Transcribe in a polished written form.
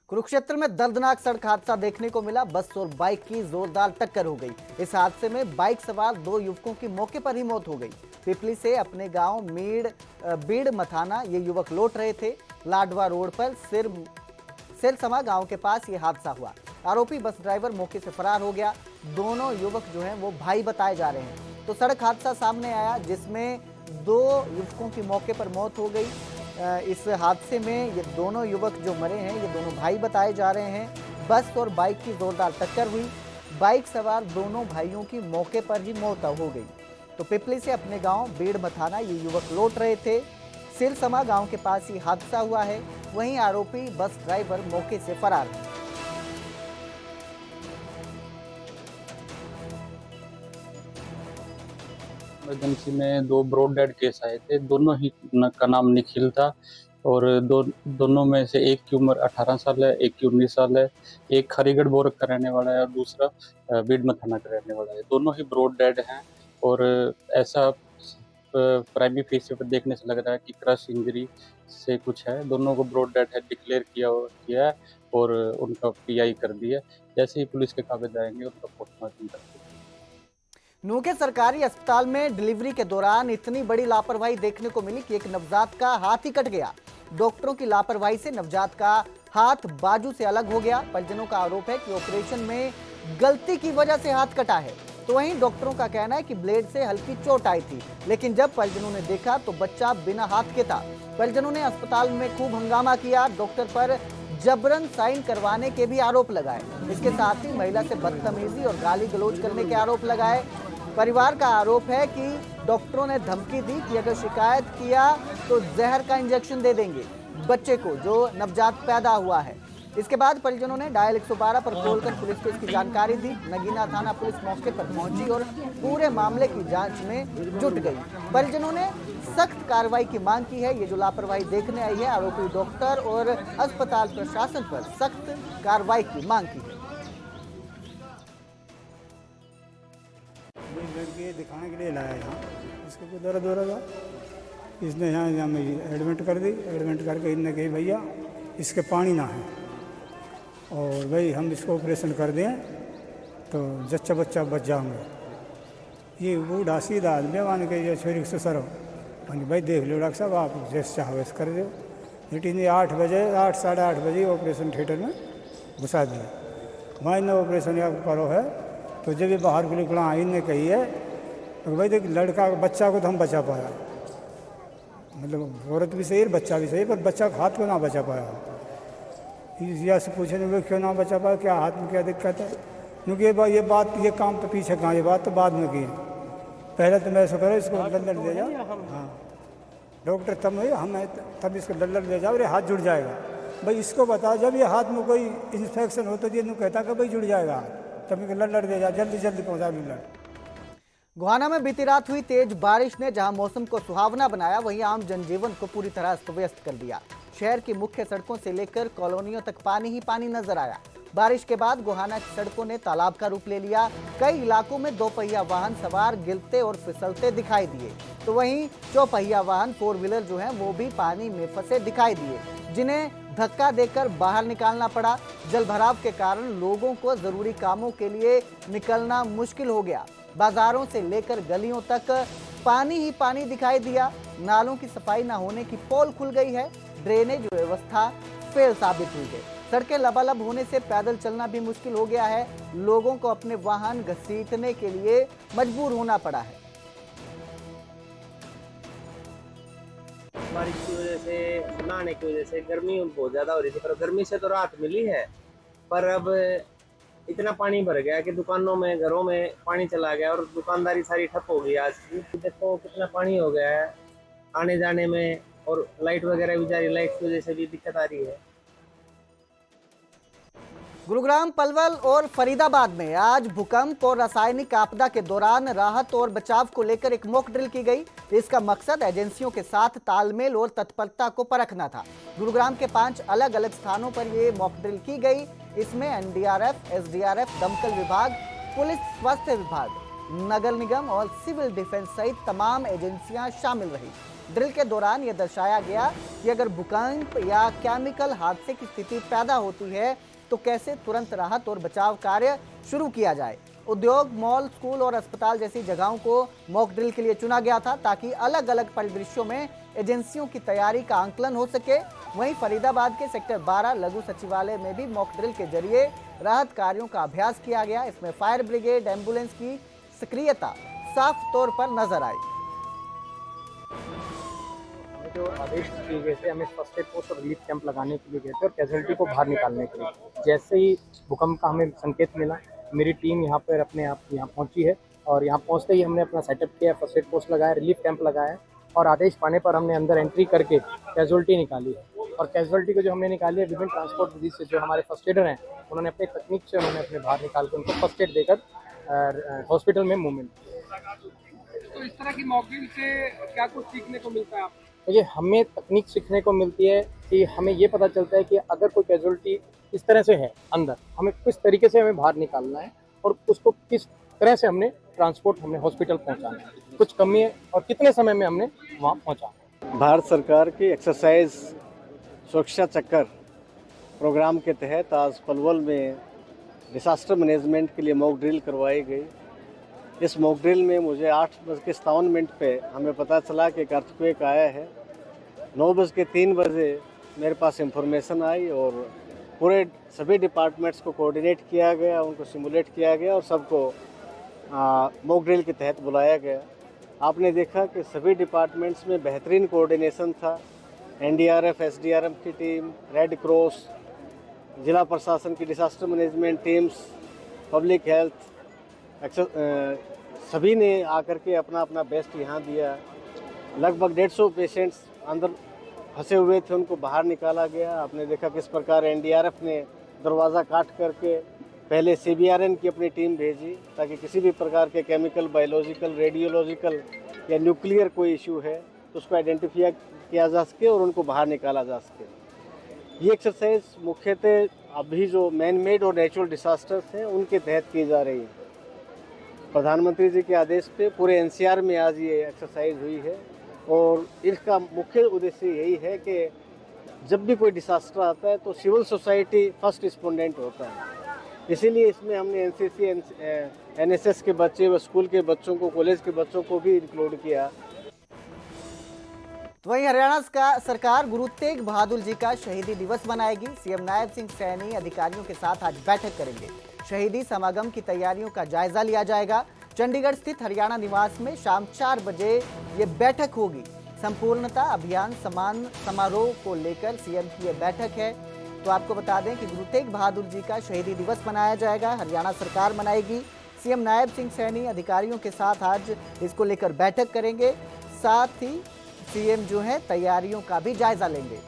कुरुक्षेत्र में दर्दनाक सड़क हादसा देखने को मिला। बस और बाइक की जोरदार टक्कर हो गई। इस हादसे में बाइक सवार दो युवकों की मौके पर ही मौत हो गई। पिपली से अपने गांव बीड़ मथाना ये युवक लौट रहे थे। लाडवा रोड पर सिरसमा गांव के पास ये हादसा हुआ। आरोपी बस ड्राइवर मौके से फरार हो गया। दोनों युवक जो हैं वो भाई बताए जा रहे हैं। तो सड़क हादसा सामने आया जिसमें दो युवकों की मौके पर मौत हो गई। इस हादसे में ये दोनों युवक जो मरे हैं ये दोनों भाई बताए जा रहे हैं। बस और बाइक की जोरदार टक्कर हुई। बाइक सवार दोनों भाइयों की मौके पर ही मौत हो गई। तो पिपली से अपने गांव बीड़ मथाना ये युवक लौट रहे थे। सिरसमा गांव के पास ही हादसा हुआ है। वहीं आरोपी बस ड्राइवर मौके से फरार है। इमरजेंसी में दो ब्रॉड डेड केस आए थे। दोनों ही का नाम निखिल था और दोनों में से एक की उम्र 18 साल है, एक की 19 साल है। एक खरीगढ़ बोरक का रहने वाला है और दूसरा बीड़ मथाना का रहने वाला है। दोनों ही ब्रॉड डेड हैं और ऐसा प्राइमरी फेस पर देखने से लग रहा है कि क्रश इंजरी से कुछ है। दोनों को ब्रॉड डेड है डिक्लेयर किया है और उनका पीआई कर दिया। जैसे ही पुलिस के काबिज आएंगे उनका पोस्टमार्टम कर दिया। नूह के सरकारी अस्पताल में डिलीवरी के दौरान इतनी बड़ी लापरवाही देखने को मिली कि एक नवजात का हाथ ही कट गया। डॉक्टरों की लापरवाही से नवजात का हाथ बाजू से अलग हो गया। परिजनों का आरोप है कि ऑपरेशन में गलती की वजह से हाथ कटा है। तो वहीं डॉक्टरों का कहना है कि ब्लेड से हल्की चोट आई थी, लेकिन जब परिजनों ने देखा तो बच्चा बिना हाथ के था। परिजनों ने अस्पताल में खूब हंगामा किया। डॉक्टर पर जबरन साइन करवाने के भी आरोप लगाए। इसके साथ ही महिला से बदतमीजी और गाली गलौज करने के आरोप लगाए। परिवार का आरोप है कि डॉक्टरों ने धमकी दी कि अगर शिकायत किया तो जहर का इंजेक्शन दे देंगे बच्चे को जो नवजात पैदा हुआ है। इसके बाद परिजनों ने डायल 112 पर कॉल कर पुलिस को इसकी जानकारी दी। नगीना थाना पुलिस मौके पर पहुंची और पूरे मामले की जांच में जुट गई। परिजनों ने सख्त कार्रवाई की मांग की है। ये जो लापरवाही देखने आई है, आरोपी डॉक्टर और अस्पताल प्रशासन पर सख्त कार्रवाई की मांग की है। लड़के दिखाने के लिए लाया यहाँ, इसको कोई दौरा दौरा था। इसने यहाँ एडमिट कर दी। एडमिट करके इनने कही भैया इसके पानी ना है और भाई हम इसको ऑपरेशन कर दें तो जच्चा बच्चा बच जाऊंगे। ये बूढ़ा सीधा आदमी मान के ये छोरी से सरो मान भाई देख लो डॉक्टर साहब, आप जैसे चाहो वैसे कर दो। लेकिन ये 8 बजे 8 साढ़े 8 बजे ऑपरेशन थिएटर में घुसा दिया। वहाँ इन्हें ऑपरेशन या करो है तो जब ये बाहर के निकला इनने कही है तो भाई देख लड़का बच्चा को तो हम बचा पाया, मतलब औरत भी सही बच्चा भी सही, पर बच्चा का हाथ को ना बचा पाया। या से पूछे क्यों ना बचा पाया, क्या हाथ में क्या दिक्कत है। क्योंकि ये काम तो पीछे कहाँ, ये बात तो बाद में की। पहले तो मैं ऐसा करो इसको लल्लर ले जाओ। हाँ डॉक्टर तब इसको लल्लर ले जाओ, ये हाथ जुड़ जाएगा। भाई इसको बता जब ये हाथ में कोई इन्फेक्शन हो तो ये कहता कि भाई जुड़ जाएगा, तब लल्लर दे जा, जल्दी जल्दी पहुँचा लल्लर। गोहाना में बीती रात हुई तेज बारिश ने जहां मौसम को सुहावना बनाया, वहीं आम जनजीवन को पूरी तरह अस्त व्यस्त कर दिया। शहर की मुख्य सड़कों से लेकर कॉलोनियों तक पानी ही पानी नजर आया। बारिश के बाद गोहाना की सड़कों ने तालाब का रूप ले लिया। कई इलाकों में दोपहिया वाहन सवार गिरते और फिसलते दिखाई दिए। तो वहीं चौपहिया वाहन 4 व्हीलर जो हैं वो भी पानी में फंसे दिखाई दिए, जिन्हें धक्का देकर बाहर निकालना पड़ा। जलभराव के कारण लोगों को जरूरी कामों के लिए निकलना मुश्किल हो गया। बाजारों से लेकर गलियों तक पानी ही पानी दिखाई दिया। नालों की सफाई न होने की पोल खुल गई है। ड्रेनेज व्यवस्था फेल साबित हुई है। सड़कें लबालब होने से पैदल चलना भी मुश्किल हो गया है। लोगों को अपने वाहन घसीटने के लिए मजबूर होना पड़ा है। बारिश की वजह से, नहाने की वजह से गर्मी बहुत ज़्यादा हो रही थी, पर गर्मी से तो राहत मिली है। पर अब इतना पानी भर गया कि दुकानों में, घरों में पानी चला गया और दुकानदारी सारी ठप हो गई। आज देखो कितना पानी हो गया है आने जाने में, और लाइट वगैरह भी जा रही, लाइट की वजह से भी दिक्कत आ रही है। गुरुग्राम, पलवल और फरीदाबाद में आज भूकंप और रासायनिक आपदा के दौरान राहत और बचाव को लेकर एक मॉक ड्रिल की गई। इसका मकसद एजेंसियों के साथ तालमेल और तत्परता को परखना था। गुरुग्राम के 5 अलग अलग स्थानों पर यह मॉक ड्रिल की गई। इसमें एनडीआरएफ, एसडीआरएफ, दमकल विभाग, पुलिस, स्वास्थ्य विभाग, नगर निगम और सिविल डिफेंस सहित तमाम एजेंसियां शामिल रही। ड्रिल के दौरान यह दर्शाया गया कि अगर भूकंप या केमिकल हादसे की स्थिति पैदा होती है तो कैसे तुरंत राहत और बचाव कार्य शुरू किया जाए। उद्योग, मॉल, स्कूल और अस्पताल जैसी जगहों को मॉक ड्रिल के लिए चुना गया था ताकि अलग अलग परिदृश्यों में एजेंसियों की तैयारी का आंकलन हो सके। वहीं फरीदाबाद के सेक्टर 12 लघु सचिवालय में भी मॉक ड्रिल के जरिए राहत कार्यों का अभ्यास किया गया। इसमें फायर ब्रिगेड, एम्बुलेंस की सक्रियता साफ तौर पर नजर आई। जो आदेश दिए गए थे, हमें फर्स्ट एड पोस्ट और रिलीफ कैंप लगाने के लिए गए थे और कैजुअलिटी को बाहर निकालने के लिए। जैसे ही भूकंप का हमें संकेत मिला, मेरी टीम यहाँ पर अपने आप यहाँ पहुँची है और यहाँ पहुँचते ही हमने अपना सेटअप किया, फर्स्ट एड पोस्ट लगाया, रिलीफ कैंप लगाया और आदेश पाने पर हमने अंदर एंट्री करके कैजुअलिटी निकाली है। और कैजुअलिटी को जो हमने निकाली है विभिन्न ट्रांसपोर्ट विधि से, जो हमारे फर्स्ट एडर हैं उन्होंने अपने तकनीक से उन्होंने अपने बाहर निकाल के उनको फर्स्ट एड देकर हॉस्पिटल में मूवमेंट किया। तो इस तरह की मॉक ड्रिल से क्या कुछ सीखने को मिलता है आपको? देखिए, हमें तकनीक सीखने को मिलती है कि हमें ये पता चलता है कि अगर कोई कैजुअलिटी इस तरह से है अंदर, हमें किस तरीके से हमें बाहर निकालना है और उसको किस तरह से हमने ट्रांसपोर्ट हमने हॉस्पिटल पहुंचाना है, कुछ कमी है और कितने समय में हमने वहाँ पहुँचाना है। भारत सरकार की एक्सरसाइज सुरक्षा चक्कर प्रोग्राम के तहत आज पलवल में डिसास्टर मैनेजमेंट के लिए मॉक ड्रिल करवाई गई। इस मॉक ड्रिल में मुझे 8:57 पे हमें पता चला कि एक अर्थक्वेक आया है। 9:03 मेरे पास इंफॉर्मेशन आई और पूरे सभी डिपार्टमेंट्स को कोऑर्डिनेट किया गया, उनको सिमुलेट किया गया और सबको मॉक ड्रिल के तहत बुलाया गया। आपने देखा कि सभी डिपार्टमेंट्स में बेहतरीन कोऑर्डिनेशन था। एनडीआरएफ, एसडीआरएफ की टीम, रेड क्रॉस, जिला प्रशासन की disaster management teams, public health, सभी ने आकर के अपना अपना बेस्ट यहाँ दिया। लगभग 150 पेशेंट्स अंदर फंसे हुए थे, उनको बाहर निकाला गया। आपने देखा किस प्रकार एनडीआरएफ ने दरवाज़ा काट करके पहले सीबीआरएन की अपनी टीम भेजी ताकि किसी भी प्रकार के केमिकल, बायोलॉजिकल, रेडियोलॉजिकल या न्यूक्लियर कोई इशू है तो उसको आइडेंटिफाई किया जा सके और उनको बाहर निकाला जा सके। ये एक्सरसाइज मुख्यतः अभी जो मैन मेड और नेचुरल डिसास्टर्स हैं उनके तहत की जा रही है। प्रधानमंत्री जी के आदेश पे पूरे एनसीआर में आज ये एक्सरसाइज हुई है और इसका मुख्य उद्देश्य यही है कि जब भी कोई डिसास्टर आता है तो सिविल सोसाइटी फर्स्ट रिस्पोंडेंट होता है। इसीलिए इसमें हमने एनसीसी, एनएसएस के बच्चे व स्कूल के बच्चों को, कॉलेज के बच्चों को भी इंक्लूड किया। तो वहीं हरियाणा सरकार गुरु तेग बहादुर जी का शहीदी दिवस मनाएगी। सीएम नायब सिंह सैनी अधिकारियों के साथ आज बैठक करेंगे। शहीदी समागम की तैयारियों का जायजा लिया जाएगा। चंडीगढ़ स्थित हरियाणा निवास में शाम 4 बजे ये बैठक होगी। संपूर्णता अभियान सम्मान समारोह को लेकर सीएम की यह बैठक है। तो आपको बता दें कि गुरु तेग बहादुर जी का शहीदी दिवस मनाया जाएगा, हरियाणा सरकार मनाएगी। सीएम नायब सिंह सैनी अधिकारियों के साथ आज इसको लेकर बैठक करेंगे। साथ ही सीएम जो है तैयारियों का भी जायजा लेंगे।